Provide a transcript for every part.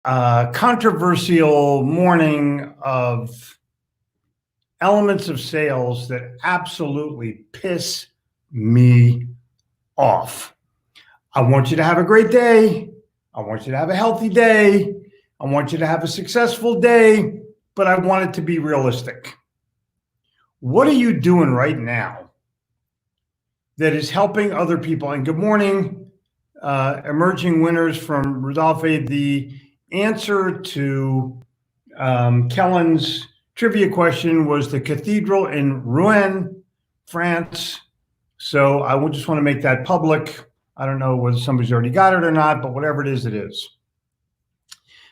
controversial morning of elements of sales that absolutely piss me off. I want you to have a great day. I want you to have a healthy day. I want you to have a successful day, but I want it to be realistic. What are you doing right now that is helping other people? And good morning, emerging winners from Rodolphe. The answer to Kellen's trivia question was the cathedral in Rouen, France. So I would just want to make that public. I don't know whether somebody's already got it or not, but whatever it is, it is.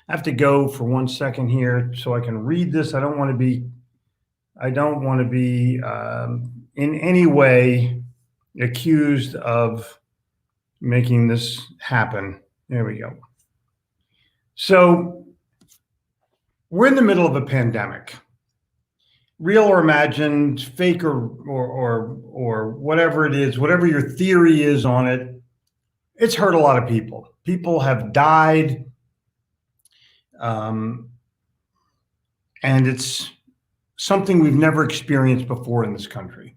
I have to go for 1 second here so I can read this. I don't want to be in any way accused of making this happen. There we go. So we're in the middle of a pandemic, real or imagined, fake or whatever it is, whatever your theory is on it. It's hurt a lot of people. People have died, and it's something we've never experienced before in this country.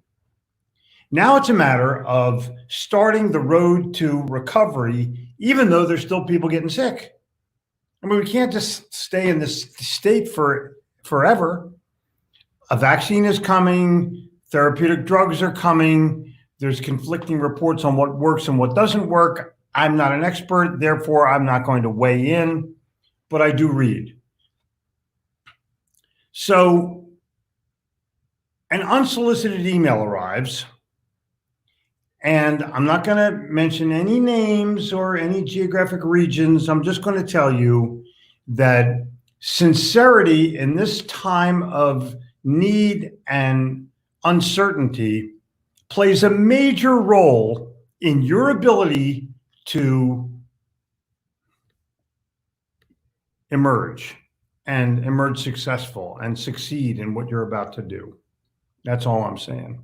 Now it's a matter of starting the road to recovery, even though there's still people getting sick. I mean, we can't just stay in this state forever. A vaccine is coming. Therapeutic drugs are coming. There's conflicting reports on what works and what doesn't work. I'm not an expert, therefore I'm not going to weigh in, but I do read. So an unsolicited email arrives, and I'm not going to mention any names or any geographic regions. I'm just going to tell you that sincerity in this time of need and uncertainty plays a major role in your ability to emerge and emerge successful and succeed in what you're about to do. That's all I'm saying.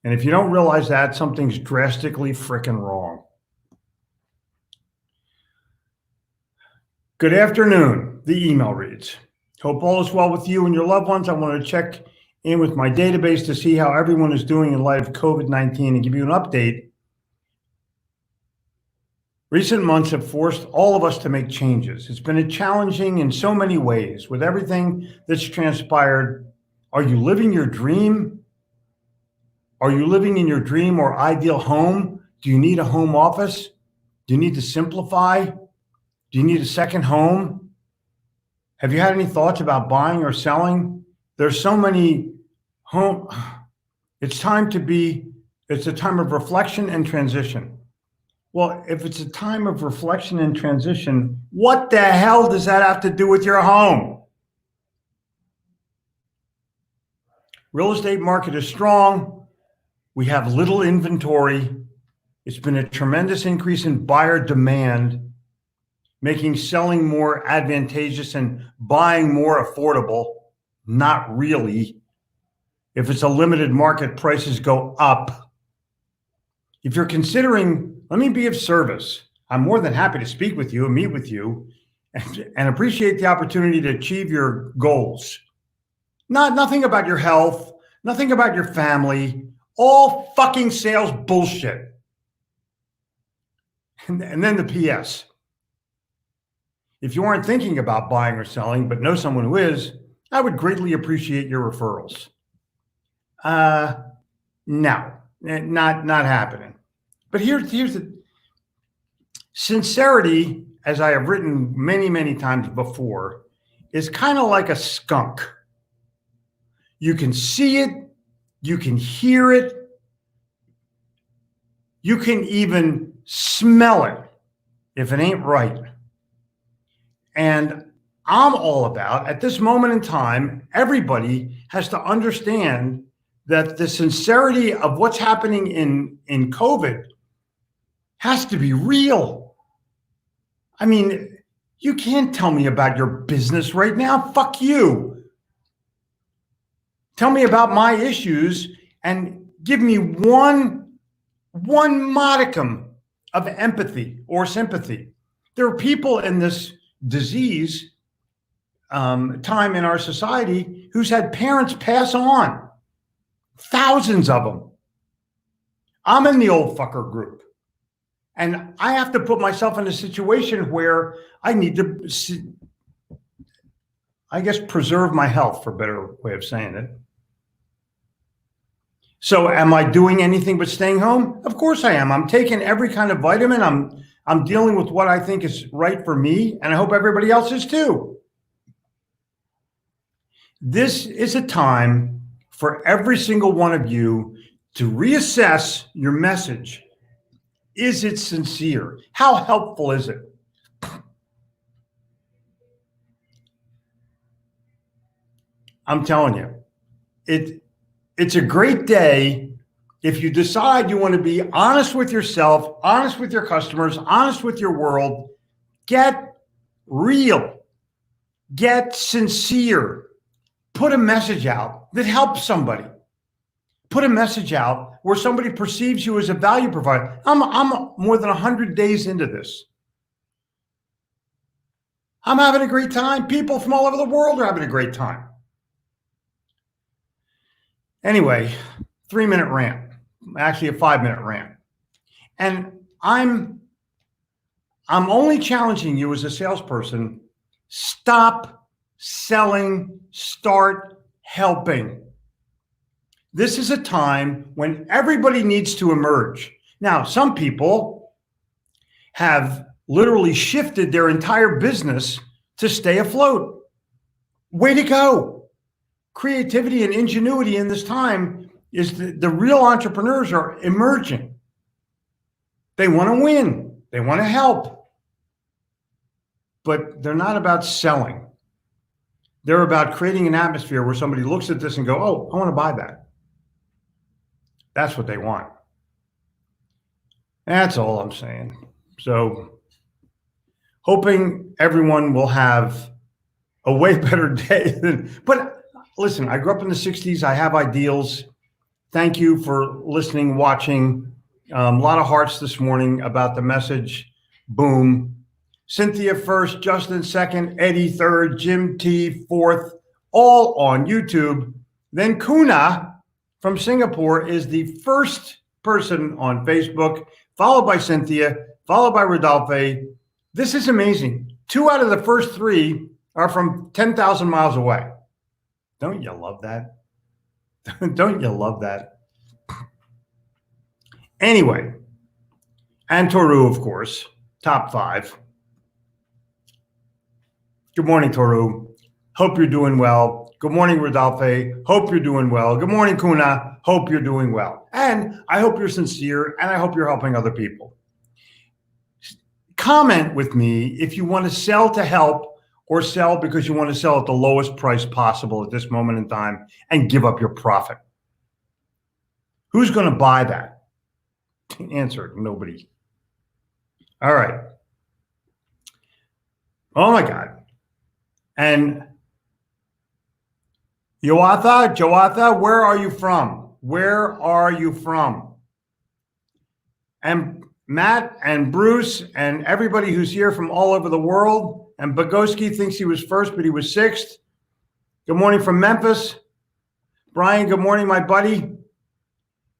And if you don't realize that, something's drastically frickin' wrong. Good afternoon. The email reads, hope all is well with you and your loved ones. I want to check in with my database to see how everyone is doing in light of COVID-19 and give you an update. Recent months have forced all of us to make changes. It's been challenging in so many ways. With everything that's transpired, are you living your dream? Are you living in your dream or ideal home? Do you need a home office? Do you need to simplify? Do you need a second home? Have you had any thoughts about buying or selling? There's so many it's a time of reflection and transition. Well, if it's a time of reflection and transition, what the hell does that have to do with your home? Real estate market is strong. We have little inventory. It's been a tremendous increase in buyer demand, making selling more advantageous and buying more affordable. Not really. If it's a limited market, prices go up. If you're considering, let me be of service. I'm more than happy to speak with you and meet with you and appreciate the opportunity to achieve your goals. Nothing about your health, nothing about your family, all fucking sales bullshit. And then the PS. If you aren't thinking about buying or selling, but know someone who is, I would greatly appreciate your referrals. No, not happening. But here's the sincerity, as I have written many, many times before, is kind of like a skunk. You can see it, you can hear it, you can even smell it if it ain't right. And I'm all about, at this moment in time, everybody has to understand that the sincerity of what's happening in COVID has to be real. I mean, you can't tell me about your business right now. Fuck you. Tell me about my issues and give me one modicum of empathy or sympathy. There are people in this disease time in our society who's had parents pass on, thousands of them. I'm in the old fucker group, and I have to put myself in a situation where I need to, I guess, preserve my health, for a better way of saying it. So am I doing anything but staying home? Of course I am. I'm taking every kind of vitamin. I'm dealing with what I think is right for me, and I hope everybody else is too. This is a time for every single one of you to reassess your message. Is it sincere? How helpful is it? I'm telling you, it's a great day if you decide you want to be honest with yourself, honest with your customers, honest with your world. Get real, get sincere, put a message out that helps somebody. Put a message out where somebody perceives you as a value provider. I'm more than 100 days into this. I'm having a great time. People from all over the world are having a great time. Anyway, 3-minute rant, actually a 5-minute rant. And I'm only challenging you as a salesperson, stop selling, start helping. This is a time when everybody needs to emerge. Now, some people have literally shifted their entire business to stay afloat. Way to go. Creativity and ingenuity in this time is the real entrepreneurs are emerging. They want to win. They want to help. But they're not about selling. They're about creating an atmosphere where somebody looks at this and go, oh, I want to buy that. That's what they want. That's all I'm saying. So hoping everyone will have a way better day than, but listen, I grew up in the 60s. I have ideals. Thank you for listening, watching. A lot of hearts this morning about the message. Boom. Cynthia first, Justin second, Eddie third, Jim T fourth, all on YouTube. Then Kuna from Singapore is the first person on Facebook, followed by Cynthia, followed by Rodolphe. This is amazing. 2 out of the first 3 are from 10,000 miles away. Don't you love that? Don't you love that? Anyway, and Toru, of course, top 5. Good morning, Toru. Hope you're doing well. Good morning, Rodolphe. Hope you're doing well. Good morning, Kuna. Hope you're doing well. And I hope you're sincere, and I hope you're helping other people. Comment with me if you want to sell to help or sell because you want to sell at the lowest price possible at this moment in time and give up your profit. Who's going to buy that? Answer, nobody. All right. Oh, my God. And Joatha, where are you from? Where are you from? And Matt and Bruce and everybody who's here from all over the world. And Bogoski thinks he was first, but he was 6th. Good morning from Memphis. Brian, good morning, my buddy.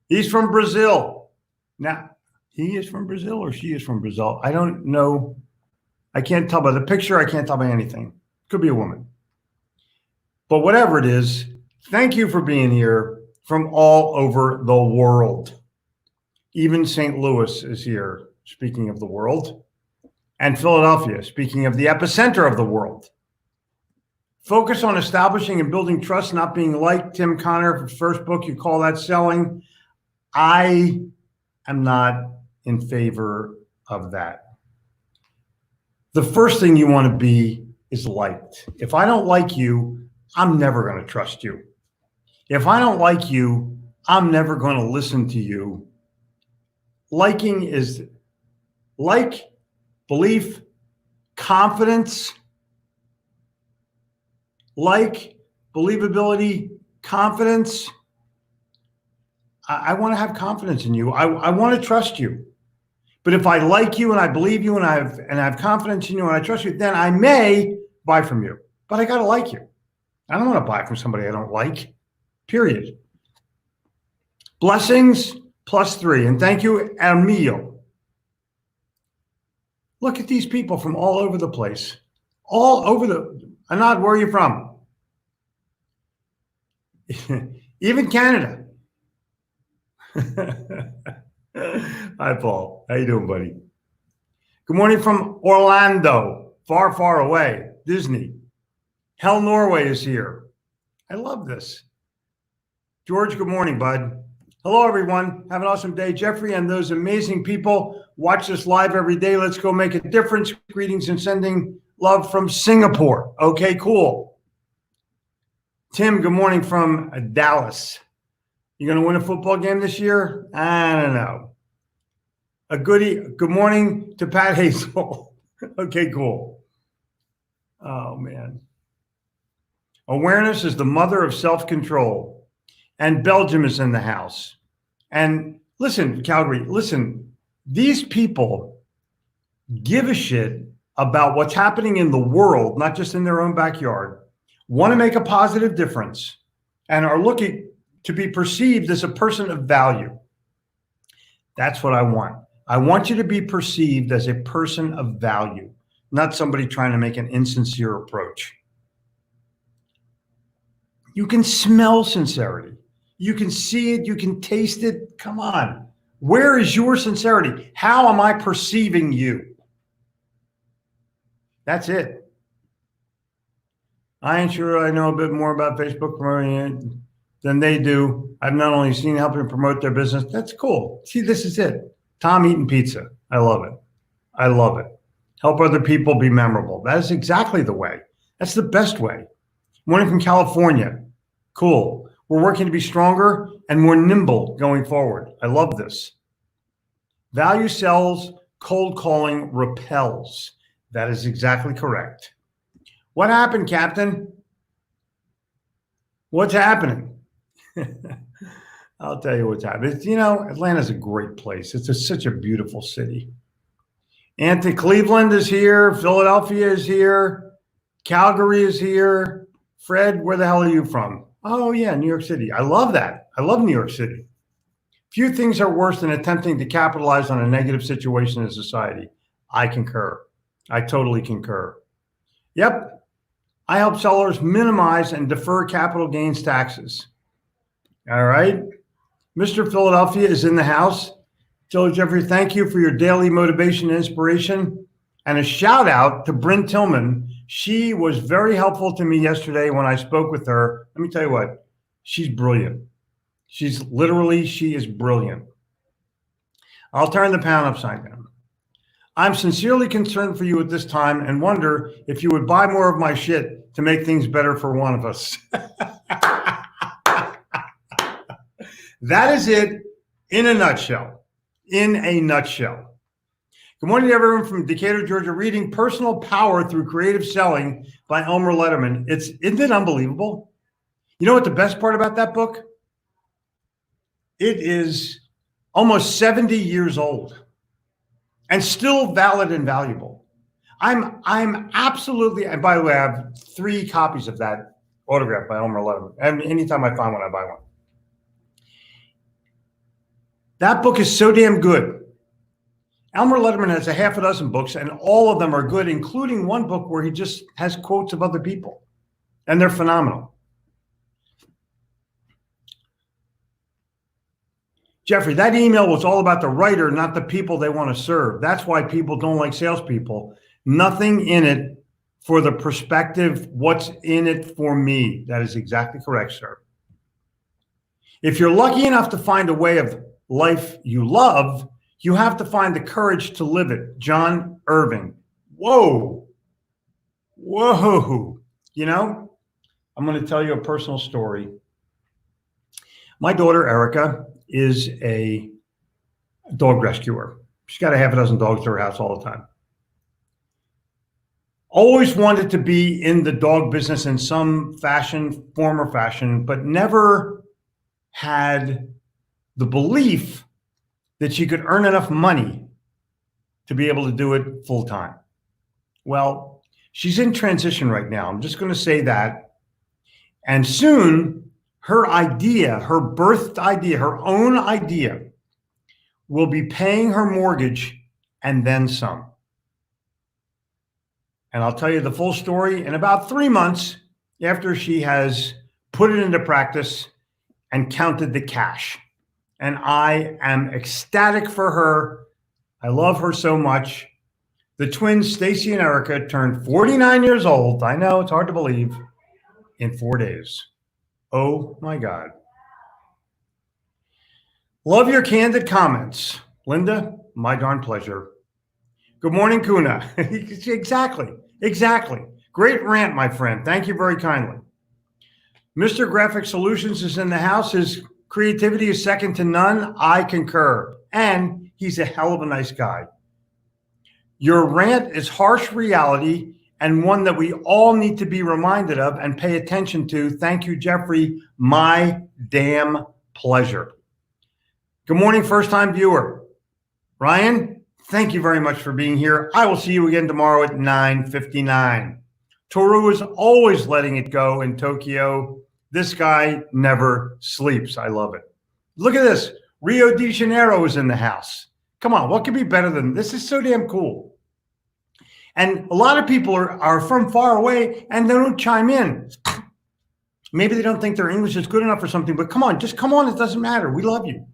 He's from Brazil. Now, he is from Brazil or she is from Brazil. I don't know. I can't tell by the picture. I can't tell by anything. Could be a woman. But whatever it is, thank you for being here from all over the world. Even St. Louis is here, speaking of the world. And Philadelphia, speaking of the epicenter of the world. Focus on establishing and building trust, not being like Tim Connor's first book. You call that selling. I am not in favor of that. The first thing you want to be is liked. If I don't like you, I'm never going to trust you. If I don't like you, I'm never going to listen to you. Liking is like, belief, confidence, like, believability, confidence. I want to have confidence in you. I want to trust you. But if I like you and I believe you and I have confidence in you and I trust you, then I may buy from you. But I got to like you. I don't want to buy from somebody I don't like, period. Blessings +3. And thank you, Emil. Look at these people from all over the place. All over Anad, where are you from? Even Canada. Hi, Paul. How you doing, buddy? Good morning from Orlando, far, far away. Disney. Hell, Norway is here. I love this. George, good morning, bud. Hello, everyone. Have an awesome day. Jeffrey and those amazing people watch this live every day. Let's go make a difference. Greetings and sending love from Singapore. Okay, cool. Tim, good morning from Dallas. You going to win a football game this year? I don't know. A goodie. Good morning to Pat Hazel. Okay, cool. Oh, man. Awareness is the mother of self-control. And Belgium is in the house. And listen, Calgary, listen, these people give a shit about what's happening in the world, not just in their own backyard, want to make a positive difference, and are looking to be perceived as a person of value. That's what I want. I want you to be perceived as a person of value, not somebody trying to make an insincere approach. You can smell sincerity. You can see it. You can taste it. Come on. Where is your sincerity? How am I perceiving you? That's it. I ain't sure I know a bit more about Facebook promoting it than they do. I've not only seen helping promote their business. That's cool. See, this is it. Tom eating pizza. I love it. I love it. Help other people be memorable. That is exactly the way. That's the best way. Morning from California. Cool. We're working to be stronger and more nimble going forward. I love this. Value sells, cold calling repels. That is exactly correct. What happened, Captain? What's happening? I'll tell you what's happening. You know, Atlanta's a great place. It's such a beautiful city. Anthony, Cleveland is here. Philadelphia is here. Calgary is here. Fred, where the hell are you from? Oh, yeah, New York City. I love that. I love New York City. Few things are worse than attempting to capitalize on a negative situation in society. I concur. I totally concur. Yep. I help sellers minimize and defer capital gains taxes. All right. Mr. Philadelphia is in the house. Joe Jeffrey, thank you for your daily motivation and inspiration. And a shout out to Bryn Tillman. She was very helpful to me yesterday when I spoke with her. Let me tell you what, she's brilliant. She is brilliant. I'll turn the pound upside down. I'm sincerely concerned for you at this time and wonder if you would buy more of my shit to make things better for one of us. That is it in a nutshell. In a nutshell. Good morning to everyone from Decatur, Georgia, reading Personal Power Through Creative Selling by Elmer Letterman. Isn't it unbelievable? You know what the best part about that book? It is almost 70 years old and still valid and valuable. I'm absolutely, and by the way, I have 3 copies of that autograph by Elmer Letterman. And anytime I find one, I buy one. That book is so damn good. Elmer Letterman has a half a dozen books, and all of them are good, including one book where he just has quotes of other people, and they're phenomenal. Jeffrey, that email was all about the writer, not the people they want to serve. That's why people don't like salespeople. Nothing in it for the perspective, what's in it for me. That is exactly correct, sir. If you're lucky enough to find a way of life you love, you have to find the courage to live it. John Irving. Whoa. Whoa. You know, I'm going to tell you a personal story. My daughter, Erica, is a dog rescuer. She's got a half a dozen dogs to her house all the time. Always wanted to be in the dog business in some fashion, form or fashion, but never had the belief that she could earn enough money to be able to do it full time. Well, she's in transition right now. I'm just going to say that. And soon, her idea, her birthed idea, her own idea, will be paying her mortgage and then some. And I'll tell you the full story in about 3 months after she has put it into practice and counted the cash. And I am ecstatic for her. I love her so much. The twins, Stacy and Erica, turned 49 years old. I know, it's hard to believe, in 4 days. Oh my God. Love your candid comments. Linda, my darn pleasure. Good morning, Kuna. Exactly. Great rant, my friend. Thank you very kindly. Mr. Graphic Solutions is in the house. His creativity is second to none. I concur. And he's a hell of a nice guy. Your rant is harsh reality and one that we all need to be reminded of and pay attention to. Thank you, Jeffrey. My damn pleasure. Good morning, first-time viewer. Ryan, thank you very much for being here. I will see you again tomorrow at 9:59. Toru is always letting it go in Tokyo. This guy never sleeps. I love it. Look at this. Rio de Janeiro is in the house. Come on, what could be better than this? Is so damn cool. And a lot of people are from far away and they don't chime in. Maybe they don't think their English is good enough or something, but come on, just come on. It doesn't matter. We love you.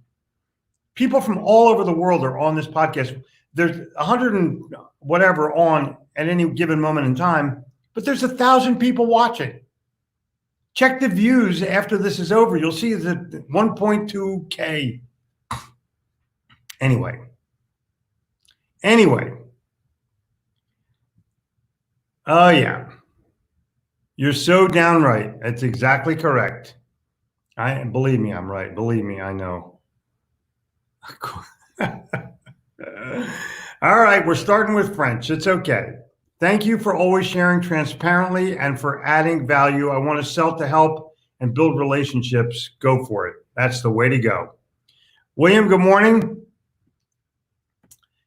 People from all over the world are on this podcast. There's 100 and whatever on at any given moment in time, but there's 1,000 people watching. Check the views after this is over. You'll see that 1.2K. Anyway. Oh, yeah. You're so downright. That's exactly correct. Believe me, I'm right. Believe me, I know. All right, we're starting with French. It's okay. Thank you for always sharing transparently and for adding value. I want to sell to help and build relationships. Go for it. That's the way to go. William, good morning.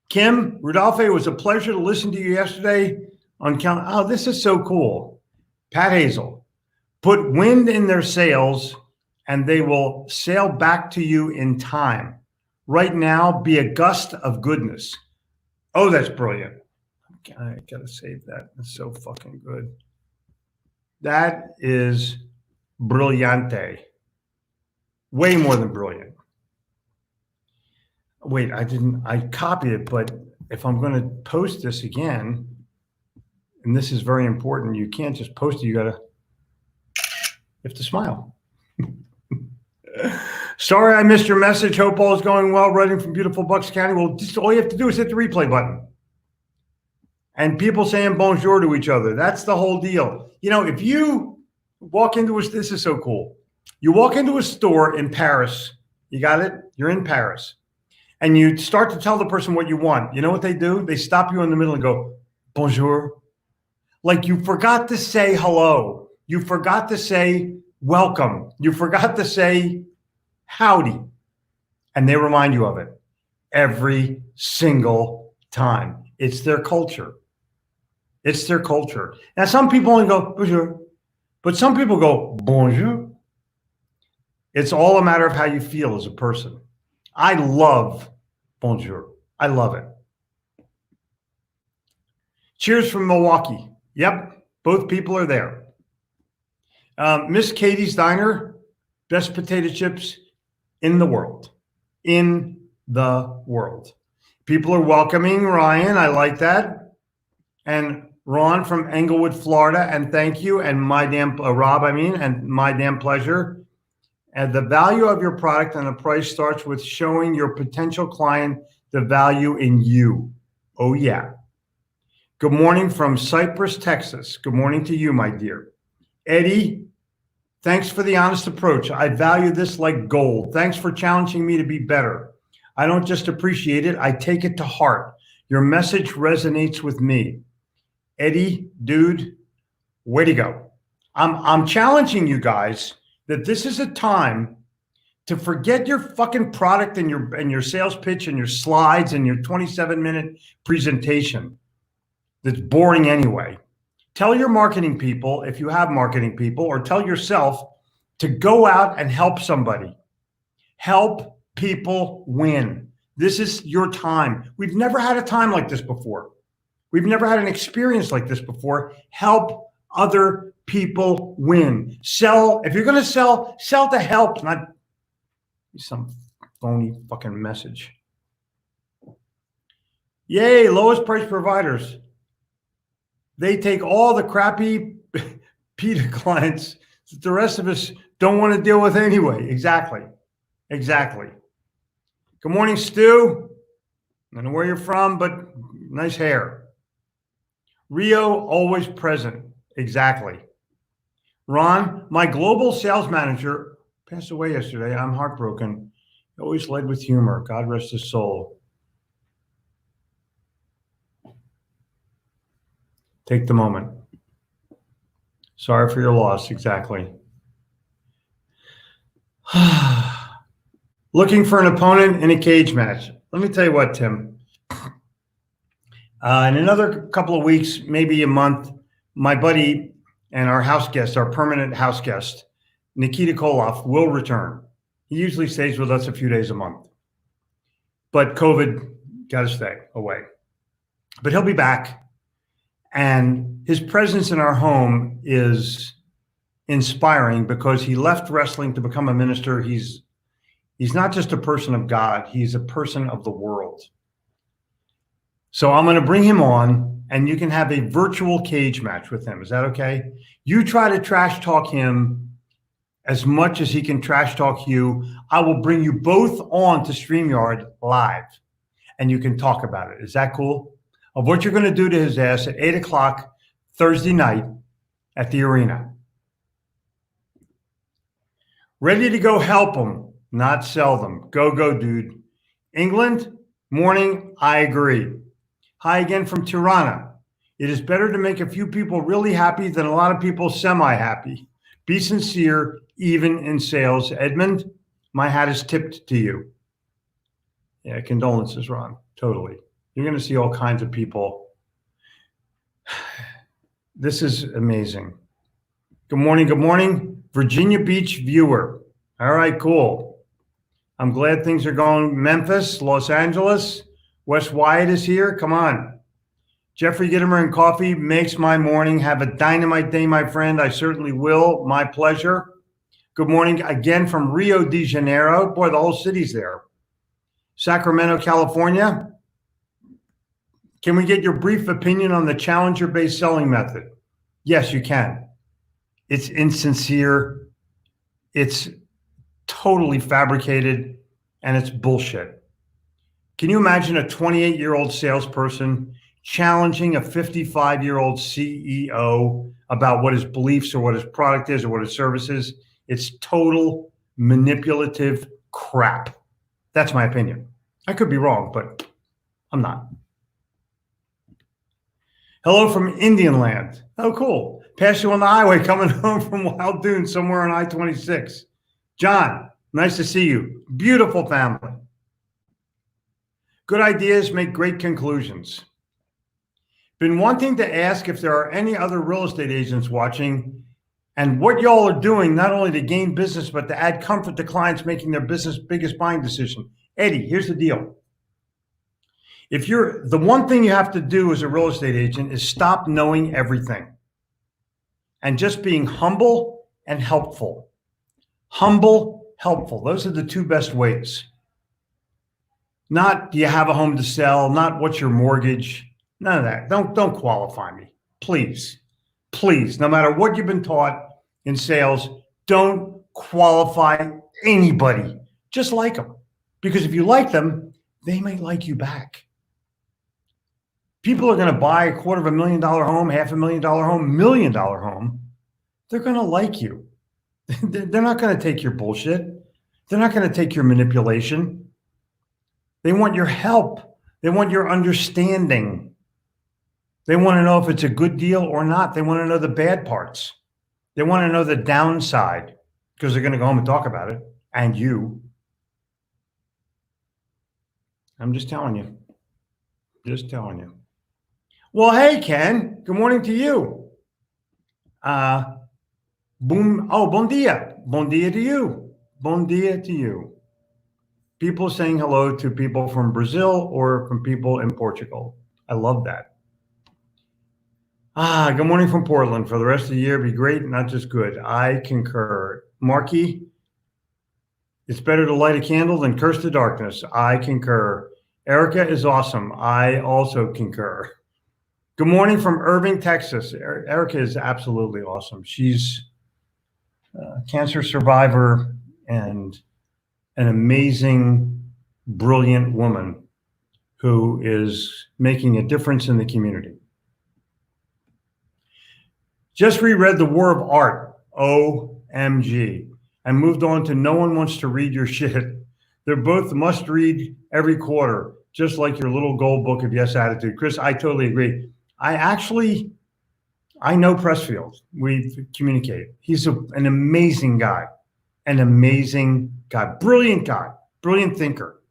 Kim, Rudolphe, it was a pleasure to listen to you yesterday on count. Oh, this is so cool. Pat Hazel, put wind in their sails and they will sail back to you in time. Right now, be a gust of goodness. Oh, that's brilliant. I gotta save that. That's so fucking good. That is brillante. Way more than brilliant. Wait, I copied it, but if I'm going to post this again, and this is very important, you can't just post it. You have to smile. Sorry I missed your message. Hope all is going well. Writing from beautiful Bucks County. Well, just all you have to do is hit the replay button. And people saying bonjour to each other. That's the whole deal. You know, if you walk into this is so cool. You walk into a store in Paris. You got it? You're in Paris. And you start to tell the person what you want. You know what they do? They stop you in the middle and go, bonjour. Like you forgot to say hello. You forgot to say welcome. You forgot to say howdy. And they remind you of it every single time. It's their culture. It's their culture. Now, some people only go, bonjour. But some people go, bonjour. It's all a matter of how you feel as a person. I love bonjour. I love it. Cheers from Milwaukee. Yep, both people are there. Miss Katie's Diner, best potato chips in the world. In the world. People are welcoming Ryan. I like that. And Ron from Englewood, Florida. And thank you. And Rob, and my damn pleasure. And the value of your product and the price starts with showing your potential client the value in you. Oh, yeah. Good morning from Cypress, Texas. Good morning to you, my dear. Eddie, thanks for the honest approach. I value this like gold. Thanks for challenging me to be better. I don't just appreciate it. I take it to heart. Your message resonates with me. Eddie, dude, way to go. I'm challenging you guys that this is a time to forget your fucking product and your sales pitch and your slides and your 27-minute presentation that's boring anyway. Tell your marketing people, if you have marketing people, or tell yourself to go out and help somebody. Help people win. This is your time. We've never had a time like this before. We've never had an experience like this before. Help other people win. Sell. If you're going to sell to help, not some phony fucking message. Yay, lowest price providers. They take all the crappy PETA clients that the rest of us don't want to deal with anyway. Exactly. Good morning, Stu. I don't know where you're from, but nice hair. Rio, always present. Exactly. Ron, my global sales manager passed away yesterday. I'm heartbroken. He always led with humor. God rest his soul. Take the moment. Sorry for your loss. Exactly. Looking for an opponent in a cage match. Let me tell you what, Tim. In another couple of weeks, maybe a month, my buddy and our house guest, our permanent house guest, Nikita Koloff, will return. He usually stays with us a few days a month. But COVID got to stay away. But he'll be back. And his presence in our home is inspiring because he left wrestling to become a minister. He's not just a person of God, he's a person of the world. So I'm going to bring him on and you can have a virtual cage match with him. Is that okay? You try to trash talk him as much as he can trash talk you. I will bring you both on to StreamYard live and you can talk about it. Is that cool? Of what you're going to do to his ass at 8 o'clock Thursday night at the arena. Ready to go help them, not sell them. Go, dude. England, morning, I agree. Hi again from Tirana. It is better to make a few people really happy than a lot of people semi-happy. Be sincere, even in sales. Edmund, my hat is tipped to you. Yeah, condolences, Ron. Totally. You're going to see all kinds of people. This is amazing. Good morning. Virginia Beach viewer. All right, cool. I'm glad things are going. Memphis, Los Angeles. Wes Wyatt is here. Come on. Jeffrey Gittimer and coffee makes my morning. Have a dynamite day, my friend. I certainly will. My pleasure. Good morning again from Rio de Janeiro. Boy, the whole city's there. Sacramento, California. Can we get your brief opinion on the challenger-based selling method? Yes, you can. It's insincere. It's totally fabricated, and it's bullshit. Can you imagine a 28-year-old salesperson challenging a 55-year-old CEO about what his beliefs or what his product is or what his service is? It's total manipulative crap. That's my opinion. I could be wrong, but I'm not. Hello from Indian land. Oh, cool. Pass you on the highway coming home from Wild Dunes somewhere on I-26. John, nice to see you. Beautiful family. Good ideas make great conclusions. Been wanting to ask if there are any other real estate agents watching and what y'all are doing not only to gain business, but to add comfort to clients making their business biggest buying decision. Eddie, here's the deal. The one thing you have to do as a real estate agent is stop knowing everything and just being humble and helpful. Humble, helpful. Those are the two best ways. Not do you have a home to sell, not what's your mortgage, none of that. Don't qualify me, please. Please, no matter what you've been taught in sales, don't qualify anybody. Just like them. Because if you like them, they may like you back. People are going to buy a $250,000 home, $500,000 home, $1 million home. They're going to like you. They're not going to take your bullshit. They're not going to take your manipulation. They want your help. They want your understanding. They want to know if it's a good deal or not. They want to know the bad parts. They want to know the downside because they're going to go home and talk about it. and you. I'm just telling you. Just telling you. Well, hey, Ken. Good morning to you. Bon dia. Bon dia to you. Bon dia to you. People saying hello to people from Brazil or from people in Portugal. I love that. Good morning from Portland. For the rest of the year, be great, not just good. I concur. Marky, it's better to light a candle than curse the darkness. I concur. Erica is awesome. I also concur. Good morning from Irving, Texas. Erica is absolutely awesome. She's a cancer survivor and an amazing, brilliant woman who is making a difference in the community. Just reread The War of Art, OMG, and moved on to No One Wants to Read Your Shit. They're both must read every quarter, just like your little gold book of Yes Attitude. Chris, I totally agree. I know Pressfield. We communicate. He's an amazing guy, brilliant guy, brilliant thinker.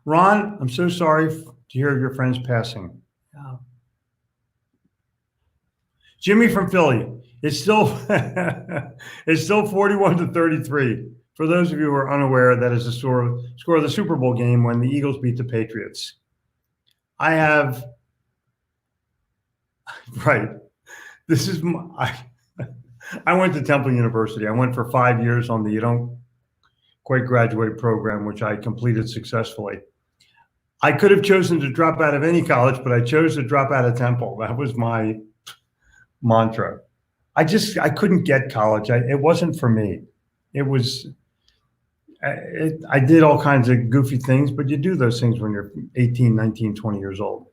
Ron, I'm so sorry to hear of your friend's passing. Jimmy from Philly, it's still 41-33. For those of you who are unaware, that is the score of the Super Bowl game when the Eagles beat the Patriots. I went to Temple University. I went for 5 years on the You Don't Quite Graduate program, which I completed successfully. I could have chosen to drop out of any college, but I chose to drop out of Temple. That was my mantra. I couldn't get college. It wasn't for me. I did all kinds of goofy things, but you do those things when you're 18, 19, 20 years old.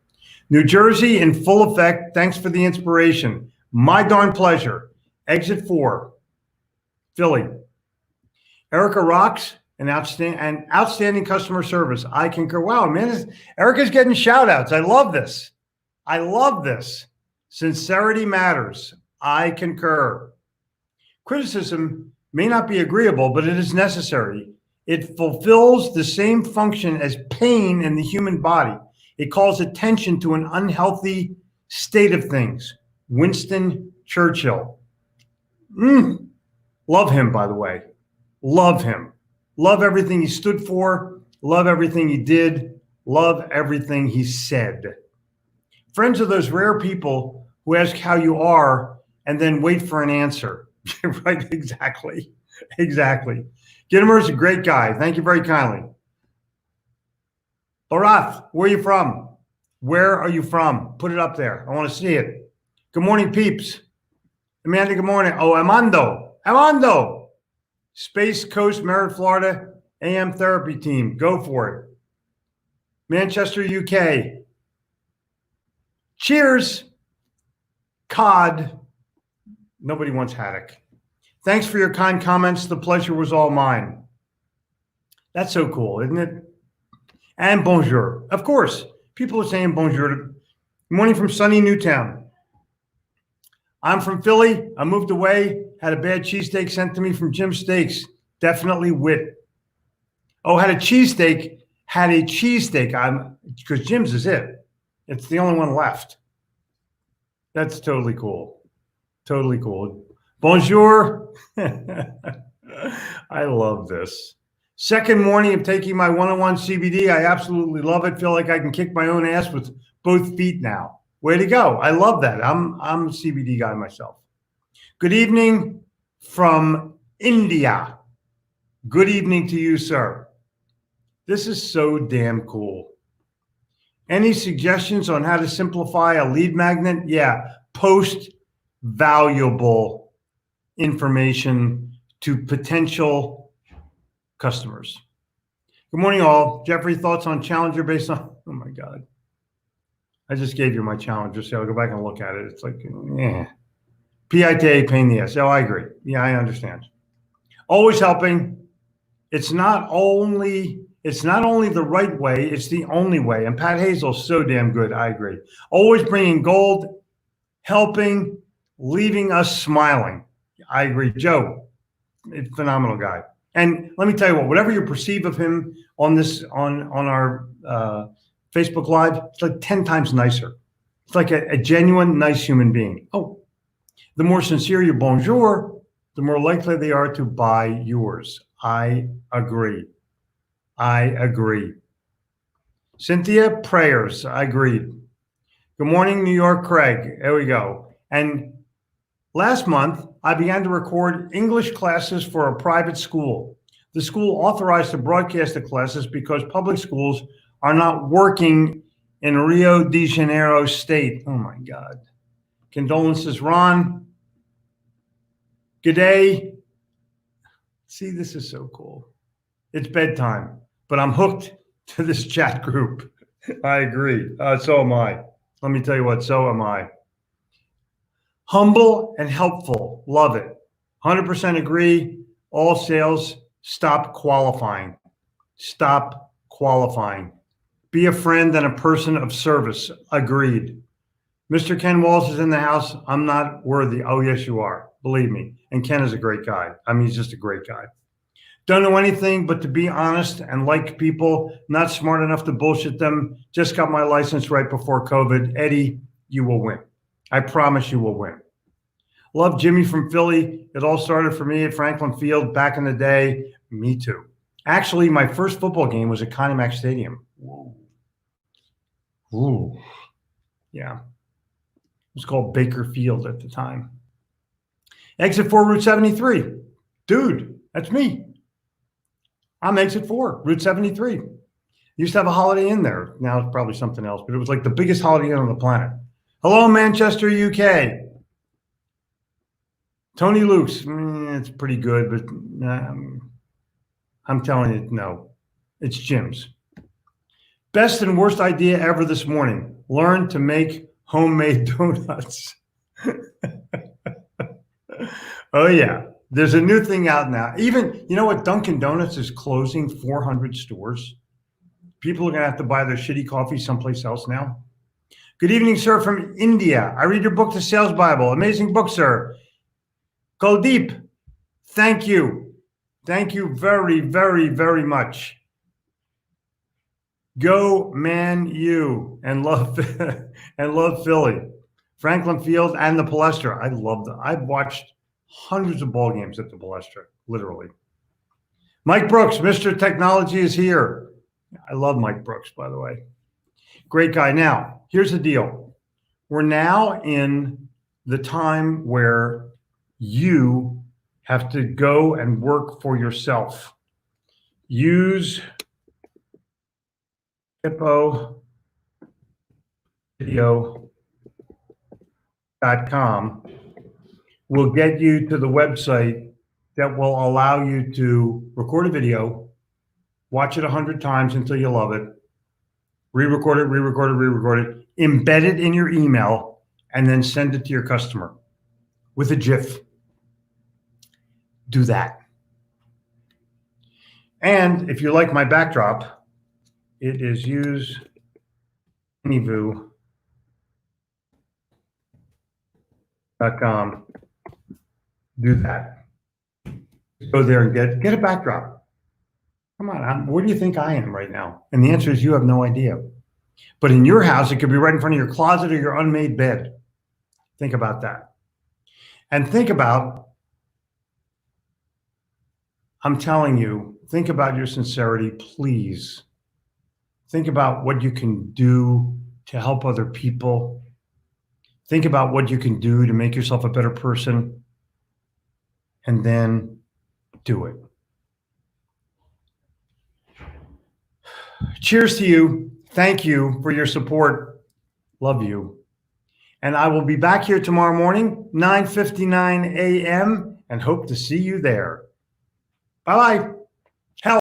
New Jersey in full effect. Thanks for the inspiration. My darn pleasure. Exit 4, Philly. Erica rocks and outstanding customer service. I concur. Wow, man, Erica's getting shout outs. I love this. Sincerity matters. I concur. Criticism may not be agreeable, but it is necessary. It fulfills the same function as pain in the human body. It calls attention to an unhealthy state of things. Winston Churchill. Love him, by the way. Love him. Love everything he stood for. Love everything he did. Love everything he said. Friends are those rare people who ask how you are and then wait for an answer. Right? Exactly. Gittimer is a great guy. Thank you very kindly. Barath, where are you from? Where are you from? Put it up there. I want to see it. Good morning, peeps. Amanda, good morning. Oh, Armando. Space Coast, Merritt, Florida, AM therapy team. Go for it. Manchester, UK. Cheers. Cod. Nobody wants haddock. Thanks for your kind comments. The pleasure was all mine. That's so cool, isn't it? And bonjour. Of course, people are saying bonjour. Good morning from sunny Newtown. I'm from Philly. I moved away, had a bad cheesesteak sent to me from Jim's Steaks. Definitely wit. Oh, had a cheesesteak. Because Jim's is it. It's the only one left. That's totally cool. Bonjour. I love this. Second morning of taking my 101 CBD. I absolutely love it. Feel like I can kick my own ass with both feet now. Way to go. I love that. I'm a CBD guy myself. Good evening from India. Good evening to you, sir. This is so damn cool. Any suggestions on how to simplify a lead magnet? Yeah, post valuable information to potential customers. Good morning, all. Jeffrey, thoughts on Challenger based on, oh my God. I just gave you my Challenger, so I'll go back and look at it. It's like, PITA, pain in the ass. Oh, I agree. Yeah, I understand. Always helping. It's not only the right way, it's the only way. And Pat Hazel's so damn good. I agree. Always bringing gold, helping, leaving us smiling. I agree. Joe, phenomenal guy. And let me tell you what, whatever you perceive of him on our Facebook Live, it's like 10 times nicer. It's like a genuine, nice human being. Oh, the more sincere your bonjour, the more likely they are to buy yours. I agree. I agree. Cynthia, prayers. I agreed. Good morning, New York, Craig. There we go. And last month, I began to record English classes for a private school. The school authorized to broadcast the classes because public schools are not working in Rio de Janeiro state. Oh my God. Condolences, Ron. Good day. See, this is so cool. It's bedtime, but I'm hooked to this chat group. I agree. So am I. Let me tell you what, so am I. Humble and helpful. Love it. 100% agree. All sales, stop qualifying. Stop qualifying. Be a friend and a person of service. Agreed. Mr. Ken Walsh is in the house. I'm not worthy. Oh, yes, you are. Believe me. And Ken is a great guy. I mean, he's just a great guy. Don't know anything but to be honest and like people, not smart enough to bullshit them. Just got my license right before COVID. Eddie, you will win. I promise you will win. Love Jimmy from Philly. It all started for me at Franklin Field back in the day. Me too. Actually, my first football game was at Connie Mack Stadium. Whoa. Ooh. Yeah. It was called Baker Field at the time. Exit 4, Route 73. Dude, that's me. I'm exit 4, Route 73. Used to have a Holiday Inn there. Now it's probably something else, but it was like the biggest Holiday Inn on the planet. Hello, Manchester, UK. Tony Luke's, it's pretty good, but I'm telling you, no. It's Jim's. Best and worst idea ever this morning. Learn to make homemade donuts. Oh, yeah. There's a new thing out now. Even, you know what? Dunkin' Donuts is closing 400 stores. People are going to have to buy their shitty coffee someplace else now. Good evening, sir, from India. I read your book, The Sales Bible. Amazing book, sir. Kuldeep, thank you. Thank you very, very, very much. Go Man U and love Philly. Franklin Field and the Palestra. I love them. I've watched hundreds of ball games at the Palestra, literally. Mike Brooks, Mr. Technology is here. I love Mike Brooks, by the way. Great guy. Now, here's the deal. We're now in the time where you have to go and work for yourself. Use hippovideo.com will get you to the website that will allow you to record a video, watch it 100 times until you love it, re-record it, embed it in your email, and then send it to your customer with a GIF. Do that. And if you like my backdrop, it is useanivu.com. Do that. Go there and get a backdrop. Come on, where do you think I am right now? And the answer is you have no idea. But in your house, it could be right in front of your closet or your unmade bed. Think about that. And think about, I'm telling you, think about your sincerity, please. Think about what you can do to help other people. Think about what you can do to make yourself a better person. And then do it. Cheers to you. Thank you for your support. Love you. And I will be back here tomorrow morning, 9:59 a.m., and hope to see you there. Bye-bye.